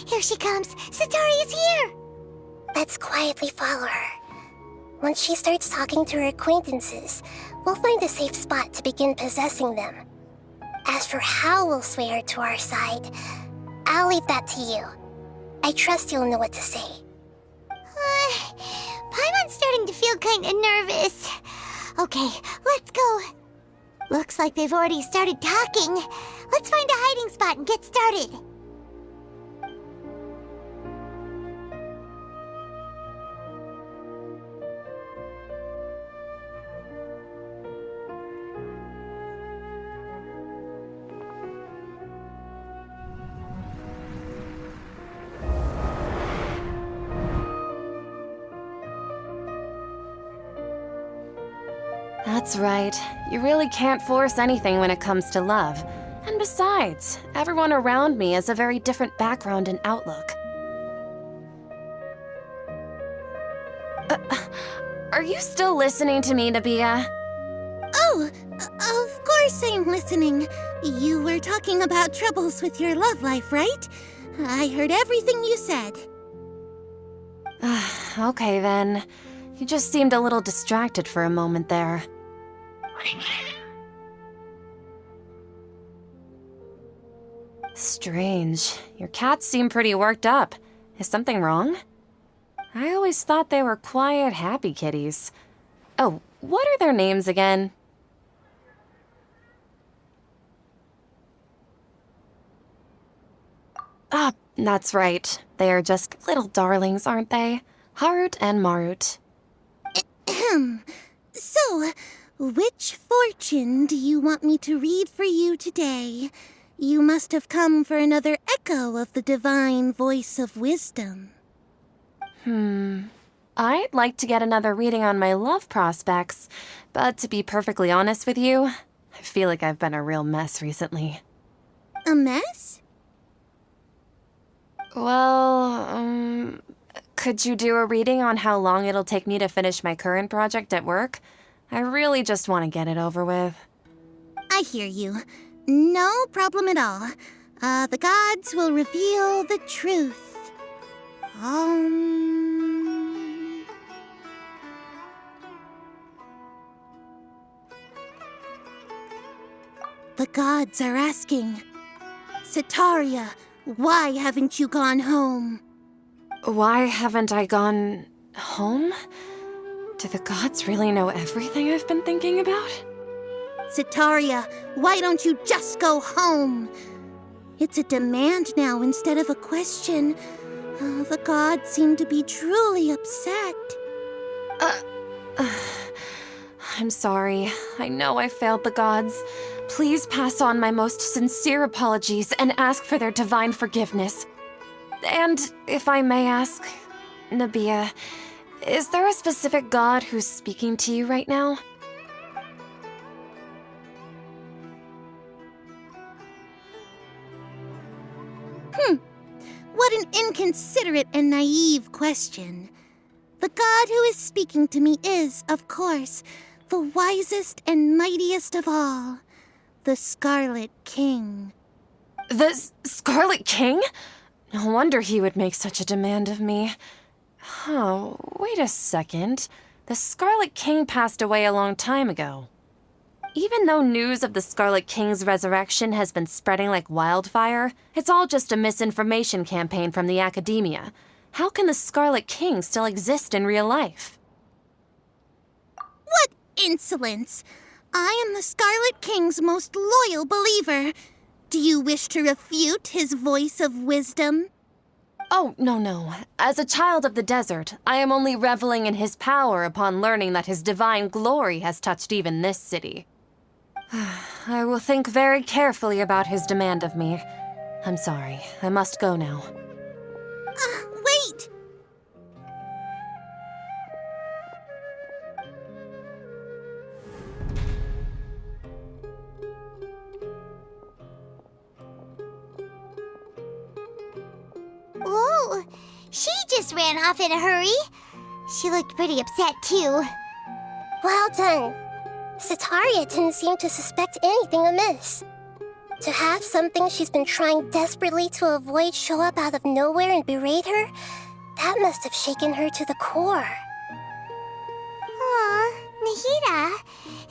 Here she comes! Setaria is here! Let's quietly follow her. Once she starts talking to her acquaintances, we'll find a safe spot to begin possessing them. As for how we'll sway her to our side, I'll leave that to you. I trust you'll know what to say. Paimon's starting to feel kinda nervous. Okay, let's go. Looks like they've already started talking. Let's find a hiding spot and get started. That's right. You really can't force anything when it comes to love. And besides, everyone around me has a very different background and outlook. Are you still listening to me, Nabia? Oh, of course I'm listening. You were talking about troubles with your love life, right? I heard everything you said. Okay then. You just seemed a little distracted for a moment there. Strange. Your cats seem pretty worked up. Is something wrong? I always thought they were quiet, happy kitties. Oh, what are their names again? Ah, that's right. They are just little darlings, aren't they? Harut and Marut. So, which fortune do you want me to read for you today? You must have come for another echo of the divine voice of wisdom. I'd like to get another reading on my love prospects, but to be perfectly honest with you, I feel like I've been a real mess recently. A mess? Well, could you do a reading on how long it'll take me to finish my current project at work? I really just want to get it over with. I hear you. No problem at all. The gods will reveal the truth. The gods are asking, Setaria, why haven't you gone home? Why haven't I gone home? Do the gods really know everything I've been thinking about? Setaria, why don't you just go home? It's a demand now instead of a question. The gods seem to be truly upset. I'm sorry. I know I failed the gods. Please pass on my most sincere apologies and ask for their divine forgiveness. And if I may ask, Nabia, is there a specific god who's speaking to you right now? What an inconsiderate and naive question. The god who is speaking to me is, of course, the wisest and mightiest of all, the Scarlet King. The Scarlet King? No wonder he would make such a demand of me. Oh, wait a second. The Scarlet King passed away a long time ago. Even though news of the Scarlet King's resurrection has been spreading like wildfire, it's all just a misinformation campaign from the academia. How can the Scarlet King still exist in real life? What insolence! I am the Scarlet King's most loyal believer. Do you wish to refute his voice of wisdom? Oh, no. As a child of the desert, I am only reveling in his power upon learning that his divine glory has touched even this city. I will think very carefully about his demand of me. I'm sorry. I must go now. Wait! Whoa! She just ran off in a hurry. She looked pretty upset, too. Well done. Setaria didn't seem to suspect anything amiss. To have something she's been trying desperately to avoid show up out of nowhere and berate her, that must have shaken her to the core. Aw, Nahida,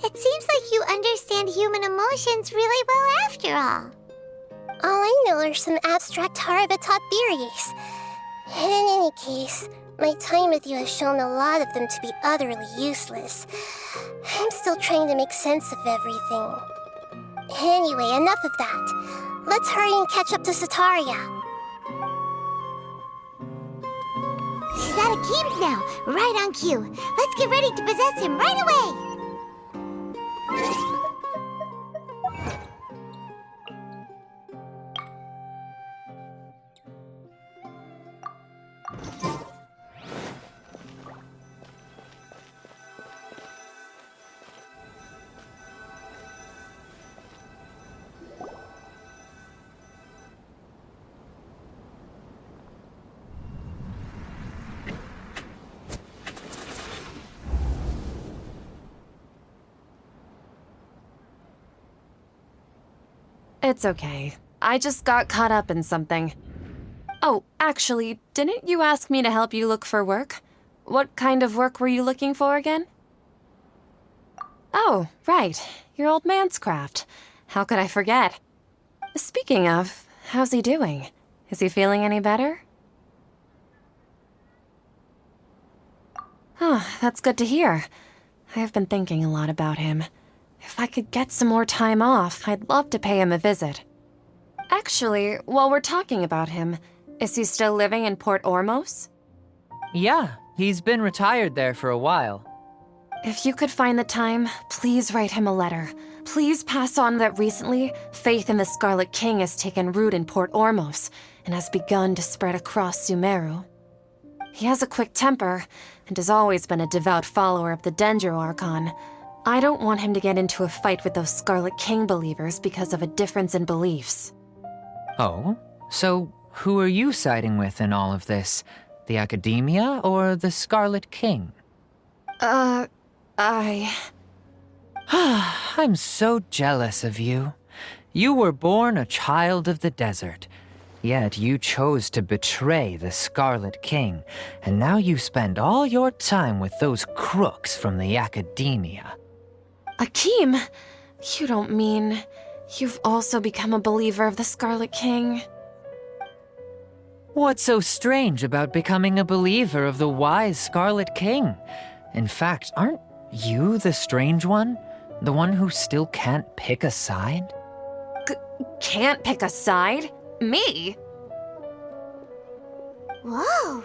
it seems like you understand human emotions really well after all. All I know are some abstract Harva-taught theories. And in any case, my time with you has shown a lot of them to be utterly useless. I'm still trying to make sense of everything. Anyway, enough of that. Let's hurry and catch up to Setaria. She's at Akeem's now, right on cue. Let's get ready to possess him right away! It's okay. I just got caught up in something. Oh, actually, didn't you ask me to help you look for work? What kind of work were you looking for again? Oh, right. Your old man's craft. How could I forget? Speaking of, how's he doing? Is he feeling any better? Oh, that's good to hear. I have been thinking a lot about him. If I could get some more time off, I'd love to pay him a visit. Actually, while we're talking about him, is he still living in Port Ormos? Yeah, he's been retired there for a while. If you could find the time, please write him a letter. Please pass on that recently, faith in the Scarlet King has taken root in Port Ormos and has begun to spread across Sumeru. He has a quick temper and has always been a devout follower of the Dendro Archon. I don't want him to get into a fight with those Scarlet King believers because of a difference in beliefs. Oh? So who are you siding with in all of this? The Academia or the Scarlet King? I'm so jealous of you. You were born a child of the desert, yet you chose to betray the Scarlet King, and now you spend all your time with those crooks from the Academia. Akeem, you don't mean you've also become a believer of the Scarlet King? What's so strange about becoming a believer of the wise Scarlet King? In fact, aren't you the strange one? The one who still can't pick a side? Can't pick a side? Me? Whoa!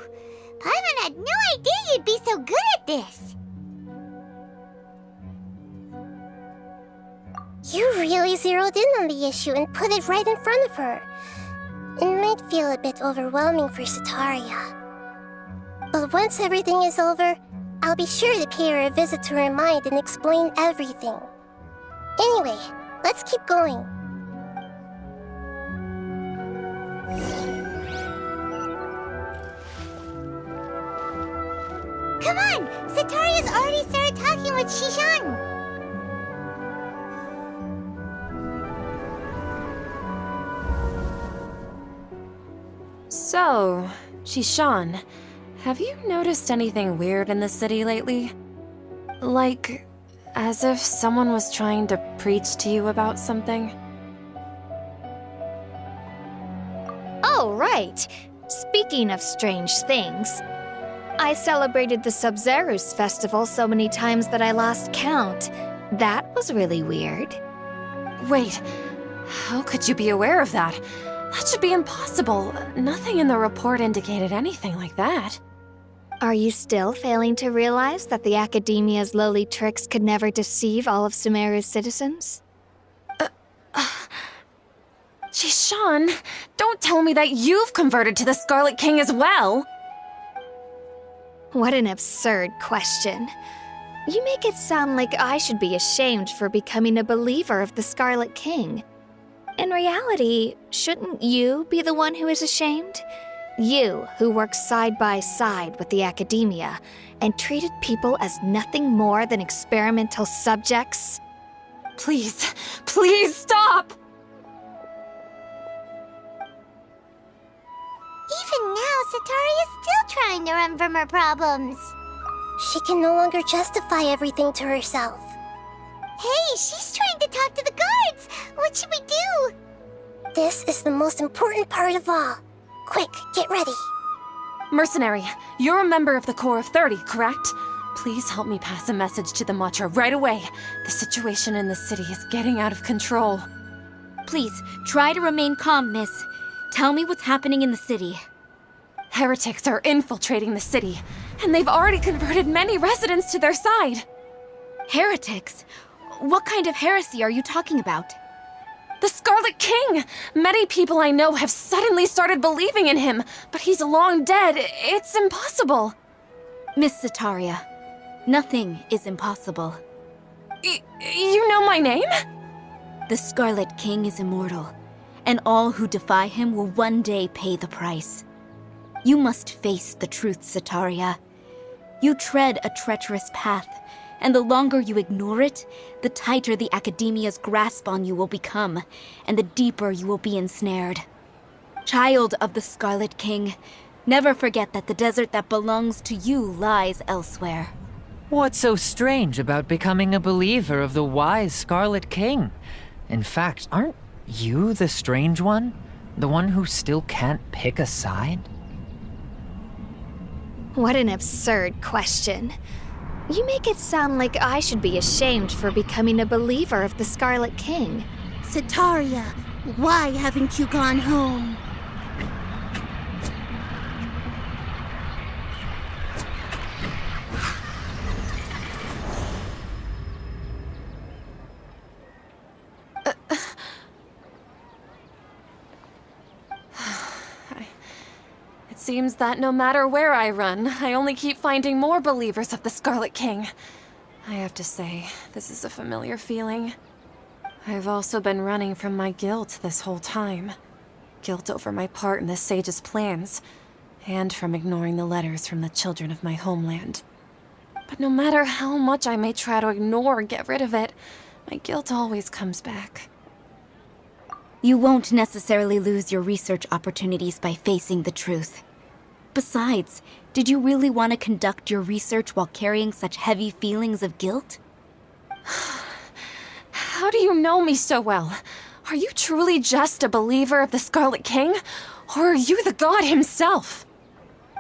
Paimon had no idea you'd be so good at this! You really zeroed in on the issue and put it right in front of her. It might feel a bit overwhelming for Setaria. But once everything is over, I'll be sure to pay her a visit to her mind and explain everything. Anyway, let's keep going. Come on! Setaria's already started talking with Shishan! So, Shishan, have you noticed anything weird in the city lately? Like, as if someone was trying to preach to you about something? Oh, right. Speaking of strange things, I celebrated the Sub-Zerus festival so many times that I lost count. That was really weird. Wait, how could you be aware of that? That should be impossible. Nothing in the report indicated anything like that. Are you still failing to realize that the Academia's lowly tricks could never deceive all of Sumeru's citizens? Shishan, don't tell me that you've converted to the Scarlet King as well! What an absurd question. You make it sound like I should be ashamed for becoming a believer of the Scarlet King. In reality, shouldn't you be the one who is ashamed? You, who works side by side with the Academia and treated people as nothing more than experimental subjects? Please, please stop! Even now, Setaria's still trying to run from her problems. She can no longer justify everything to herself. Hey, she's trying to talk to the guards! What should we do? This is the most important part of all. Quick, get ready. Mercenary, you're a member of the Corps of 30, correct? Please help me pass a message to the Matcha right away. The situation in the city is getting out of control. Please, try to remain calm, miss. Tell me what's happening in the city. Heretics are infiltrating the city, and they've already converted many residents to their side. Heretics? What kind of heresy are you talking about? The Scarlet King! Many people I know have suddenly started believing in him, but he's long dead. It's impossible. Miss Setaria, nothing is impossible. You know my name? The Scarlet King is immortal, and all who defy him will one day pay the price. You must face the truth, Setaria. You tread a treacherous path, and the longer you ignore it, the tighter the Academia's grasp on you will become, and the deeper you will be ensnared. Child of the Scarlet King, never forget that the desert that belongs to you lies elsewhere. What's so strange about becoming a believer of the wise Scarlet King? In fact, aren't you the strange one? The one who still can't pick a side? What an absurd question. You make it sound like I should be ashamed for becoming a believer of the Scarlet King. Setaria, why haven't you gone home? It seems that no matter where I run, I only keep finding more believers of the Scarlet King. I have to say, this is a familiar feeling. I've also been running from my guilt this whole time. Guilt over my part in the Sage's plans, and from ignoring the letters from the children of my homeland. But no matter how much I may try to ignore or get rid of it, my guilt always comes back. You won't necessarily lose your research opportunities by facing the truth. Besides, did you really want to conduct your research while carrying such heavy feelings of guilt? How do you know me so well? Are you truly just a believer of the Scarlet King? Or are you the god himself?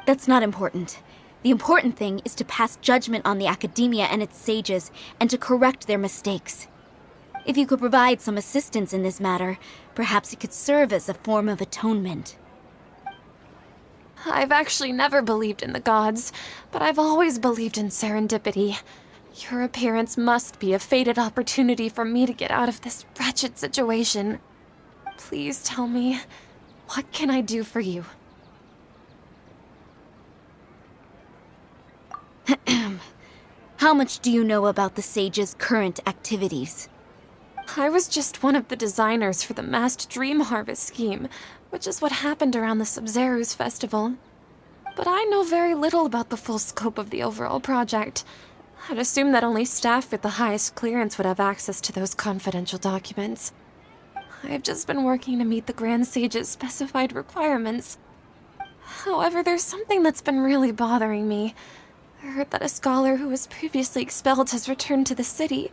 That's not important. The important thing is to pass judgment on the Academia and its sages, and to correct their mistakes. If you could provide some assistance in this matter, perhaps it could serve as a form of atonement. I've actually never believed in the gods, but I've always believed in serendipity. Your appearance must be a fated opportunity for me to get out of this wretched situation. Please tell me, what can I do for you? How much do you know about the sage's current activities? I was just one of the designers for the masked dream harvest scheme, which is what happened around the Sumeru festival. But I know very little about the full scope of the overall project. I'd assume that only staff with the highest clearance would have access to those confidential documents. I've just been working to meet the Grand Sage's specified requirements. However, there's something that's been really bothering me. I heard that a scholar who was previously expelled has returned to the city,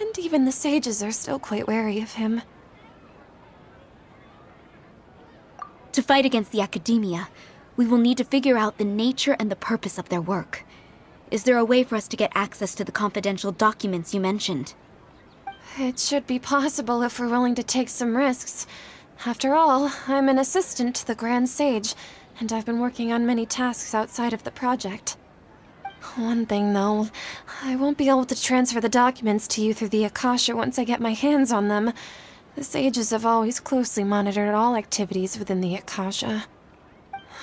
and even the sages are still quite wary of him. To fight against the Academia, we will need to figure out the nature and the purpose of their work. Is there a way for us to get access to the confidential documents you mentioned? It should be possible if we're willing to take some risks. After all, I'm an assistant to the Grand Sage, and I've been working on many tasks outside of the project. One thing, though, I won't be able to transfer the documents to you through the Akasha once I get my hands on them. The sages have always closely monitored all activities within the Akasha.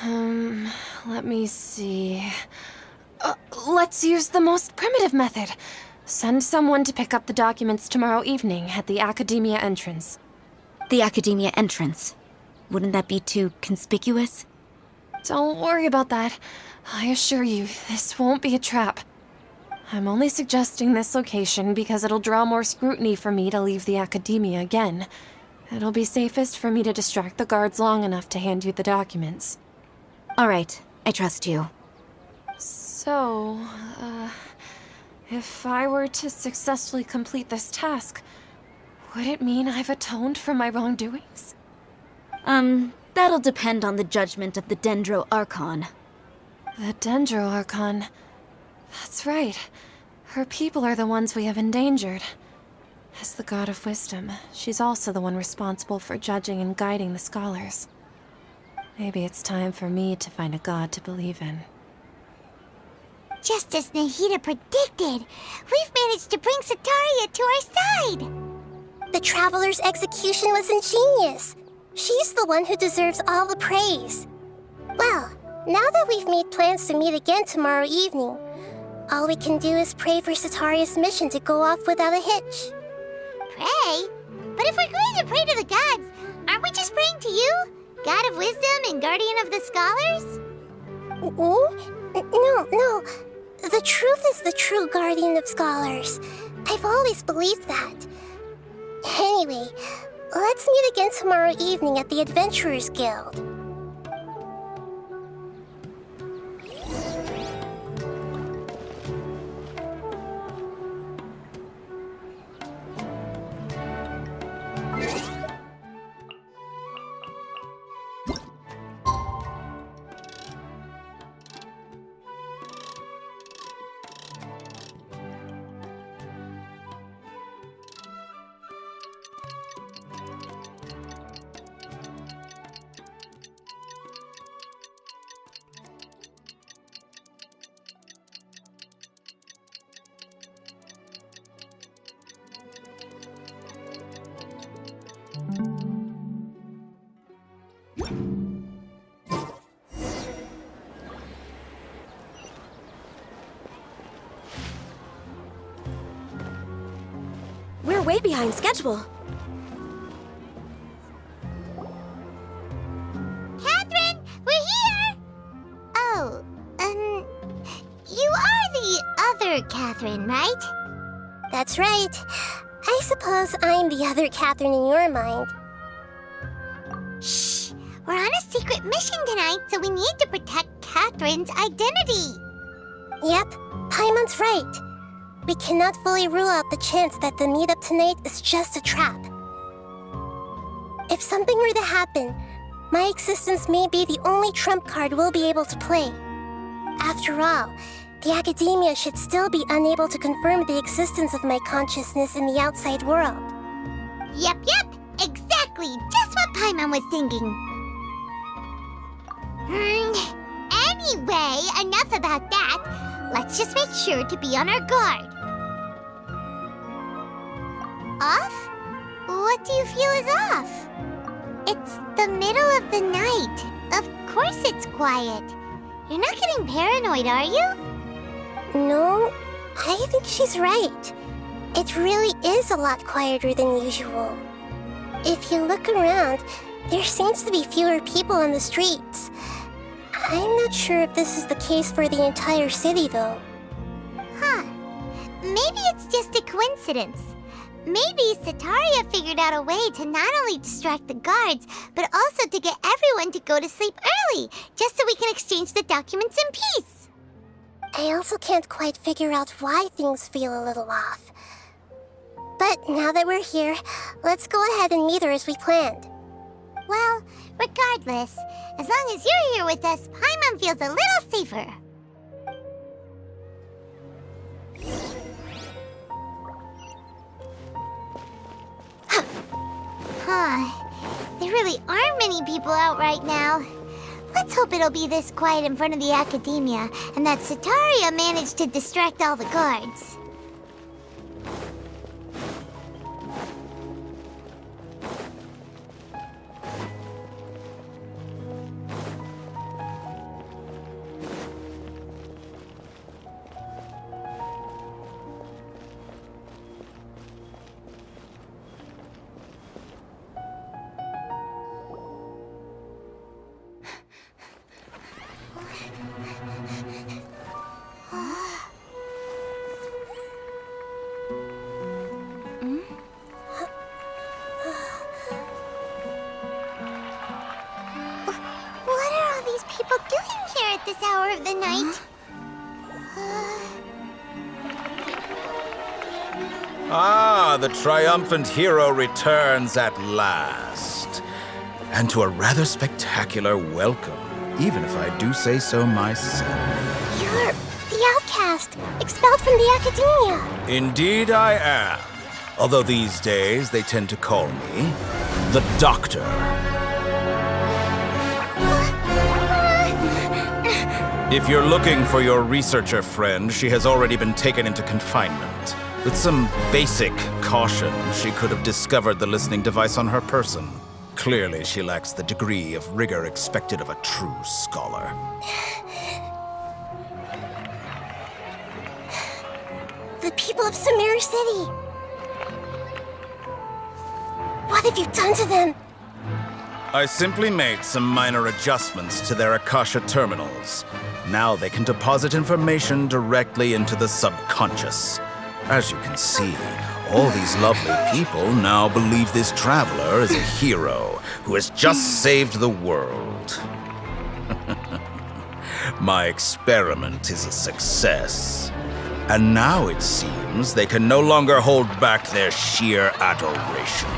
Let me see. Let's use the most primitive method. Send someone to pick up the documents tomorrow evening at the Academia entrance. The Academia entrance. Wouldn't that be too conspicuous? Don't worry about that. I assure you, this won't be a trap. I'm only suggesting this location because it'll draw more scrutiny for me to leave the Academia again. It'll be safest for me to distract the guards long enough to hand you the documents. All right, I trust you. So, if I were to successfully complete this task, would it mean I've atoned for my wrongdoings? That'll depend on the judgment of the Dendro Archon. The Dendro Archon. That's right. Her people are the ones we have endangered. As the god of wisdom, she's also the one responsible for judging and guiding the scholars. Maybe it's time for me to find a god to believe in. Just as Nahida predicted, we've managed to bring Setaria to our side! The Traveler's execution was ingenious. She's the one who deserves all the praise. Well, now that we've made plans to meet again tomorrow evening, all we can do is pray for Setaria's mission to go off without a hitch. Pray? But if we're going to pray to the gods, aren't we just praying to you? God of wisdom and guardian of the scholars? No. The truth is the true guardian of scholars. I've always believed that. Anyway, let's meet again tomorrow evening at the Adventurers Guild. We're way behind schedule. Catherine, we're here! Oh, you are the other Catherine, right? That's right. I suppose I'm the other Catherine in your mind. Shh! We're on a secret mission tonight, so we need to protect Catherine's identity. Yep, Paimon's right. We cannot fully rule out the chance that the meetup tonight is just a trap. If something were to happen, my existence may be the only trump card we'll be able to play. After all, the academia should still be unable to confirm the existence of my consciousness in the outside world. Yep, exactly, just what Paimon was thinking. Anyway, enough about that. Let's just make sure to be on our guard. Off? What do you feel is off? It's the middle of the night. Of course it's quiet. You're not getting paranoid, are you? No, I think she's right. It really is a lot quieter than usual. If you look around, there seems to be fewer people on the streets. I'm not sure if this is the case for the entire city, though. Huh. Maybe it's just a coincidence. Maybe Setaria figured out a way to not only distract the guards, but also to get everyone to go to sleep early, just so we can exchange the documents in peace. I also can't quite figure out why things feel a little off. But now that we're here, let's go ahead and meet her as we planned. Well, regardless, as long as you're here with us, Paimon feels a little safer. There really aren't many people out right now. Let's hope it'll be this quiet in front of the academia, and that Setaria managed to distract all the guards. hour of the night. Ah, the triumphant hero returns at last. And to a rather spectacular welcome, even if I do say so myself. You're the outcast, expelled from the academia. Indeed I am. Although these days they tend to call me the Doctor. If you're looking for your researcher friend, she has already been taken into confinement. With some basic caution, she could have discovered the listening device on her person. Clearly, she lacks the degree of rigor expected of a true scholar. The people of Sumeru City. What have you done to them? I simply made some minor adjustments to their Akasha terminals. Now they can deposit information directly into the subconscious. As you can see, all these lovely people now believe this traveler is a hero who has just saved the world. My experiment is a success. And now it seems they can no longer hold back their sheer adoration.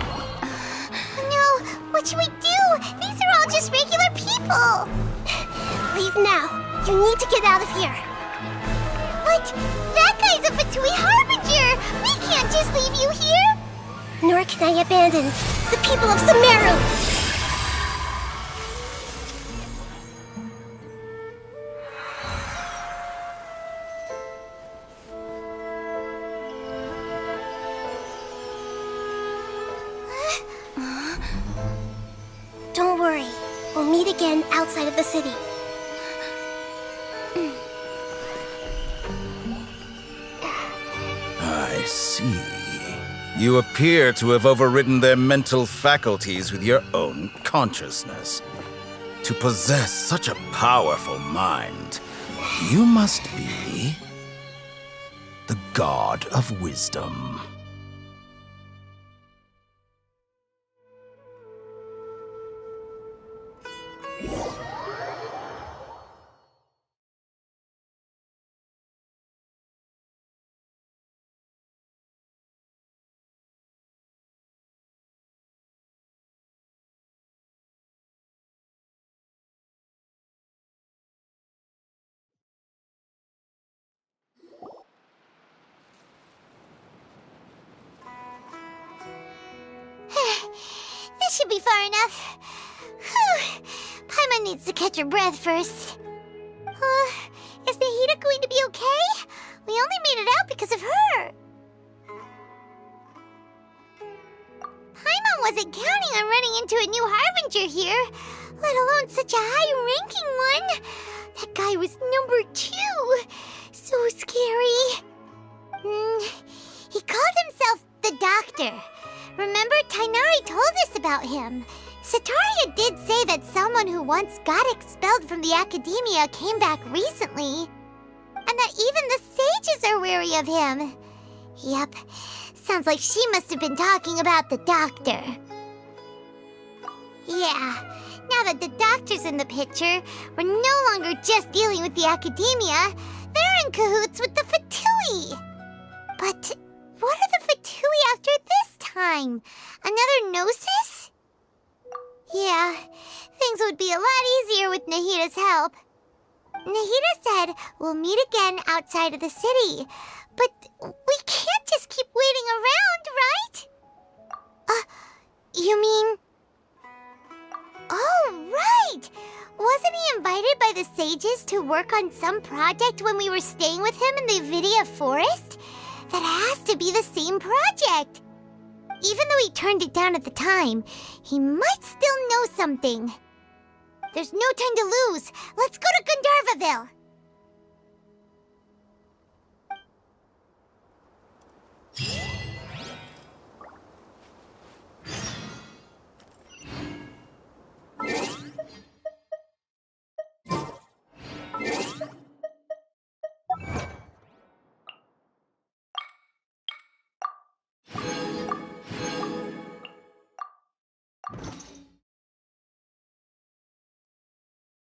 No, what should we do? These are all just regular people. Leave now. You need to get out of here. What? That guy's a Fatui Harbinger! We can't just leave you here! Nor can I abandon the people of Sumeru. Don't worry. We'll meet again outside of the city. I see. You appear to have overridden their mental faculties with your own consciousness. To possess such a powerful mind, you must be the god of wisdom. This should be far enough. Whew. Paimon needs to catch her breath first. Is Nahida going to be okay? We only made it out because of her. Paimon wasn't counting on running into a new Harbinger here, let alone such a high-ranking one. That guy was number 2. So scary. He called himself the Doctor. Remember, Tainari told us about him. Setaria did say that someone who once got expelled from the academia came back recently. And that even the sages are wary of him. Yep, sounds like she must have been talking about the Doctor. Yeah, now that the Doctor's in the picture, we're no longer just dealing with the academia. They're in cahoots with the Fatui. But what are the Fatui after this time? Another Gnosis? Yeah, things would be a lot easier with Nahida's help. Nahida said we'll meet again outside of the city. But we can't just keep waiting around, right? You mean... Oh, right! Wasn't he invited by the sages to work on some project when we were staying with him in the Avidia forest? That has to be the same project. Even though he turned it down at the time, he might still know something. There's no time to lose. Let's go to Gandharvaville.